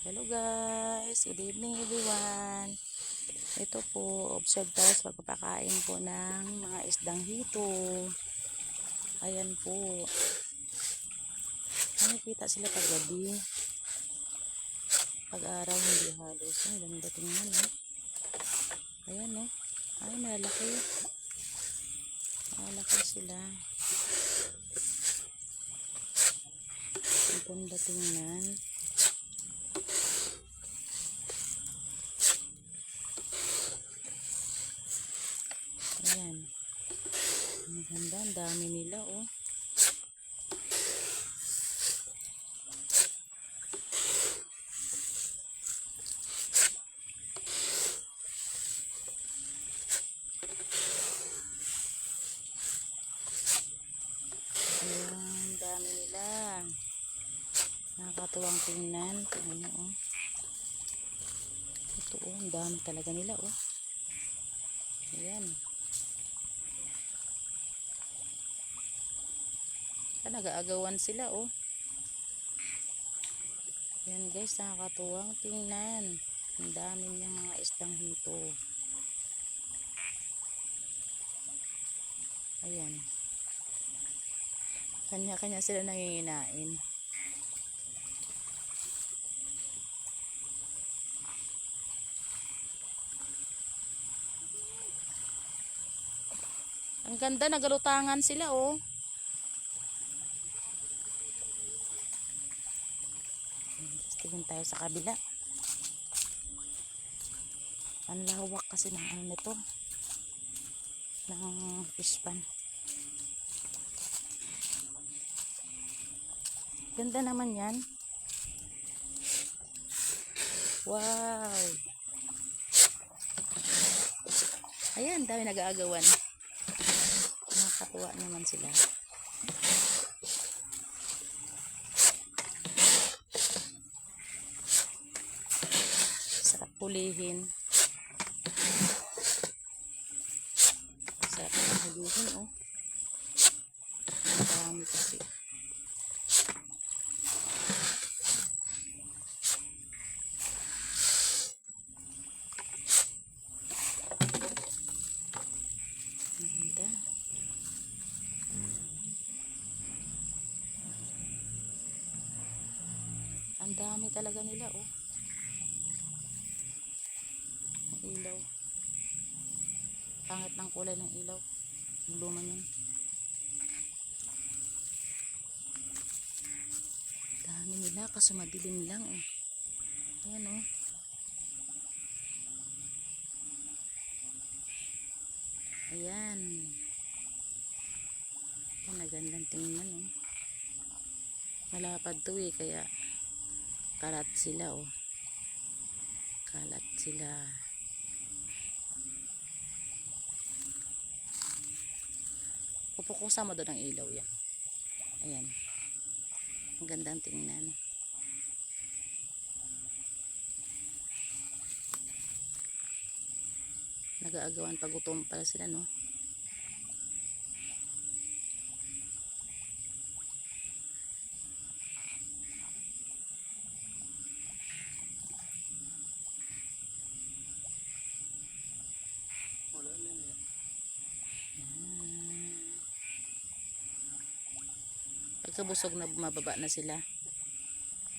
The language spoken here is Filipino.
Hello guys, good evening everyone. Ito po, observe tayo sa pagpapakain po ng mga isdang hito. Ayan po. Nakikita sila pag gabi. Pag araw hindi halos. Ang ganda tingnan eh. Ayan eh. Ay, malaki. Malaki sila. Ang ganda tingnan. Ayan. Ang ganda, ang dami nila oh. Ayan, dami nila. Nakakatuwang tingnan. Tingnan nyo oh. Ito oh, ang dami talaga nila oh. Ayan. Nag-aagawan sila oh. Yan guys, nakakatuwang tingnan. Ang dami niyang mga isdang hito. Ayan. Kanya-kanya sila nanginginain. Ang ganda, nagalutangan sila oh. Tingin tayo sa kabila. Ang lawak kasi ng ano nito, ng fish pan. Ganda naman yan. Wow. Ayan, dami nag-aagawan. Nakakatuwa naman sila. Sarap pulihin. Sarap pulihin oh. Dami kasi. Ganda. Ang dami talaga nila oh. Ilaw. Pangit ng kulay ng ilaw. Luma niyan. Dami nila kasi madilim lang eh. Ayan oh. Ayan. Ayan, nagandang tingnan oh. Malapad to eh, kaya kalat sila oh. Kalat sila. Pupukusa mo doon ang ilaw yan. Ayan. Ang gandang tingnan. Nag-aagawan pag gutom pala sila no. Pagkabusog na bumababa na sila.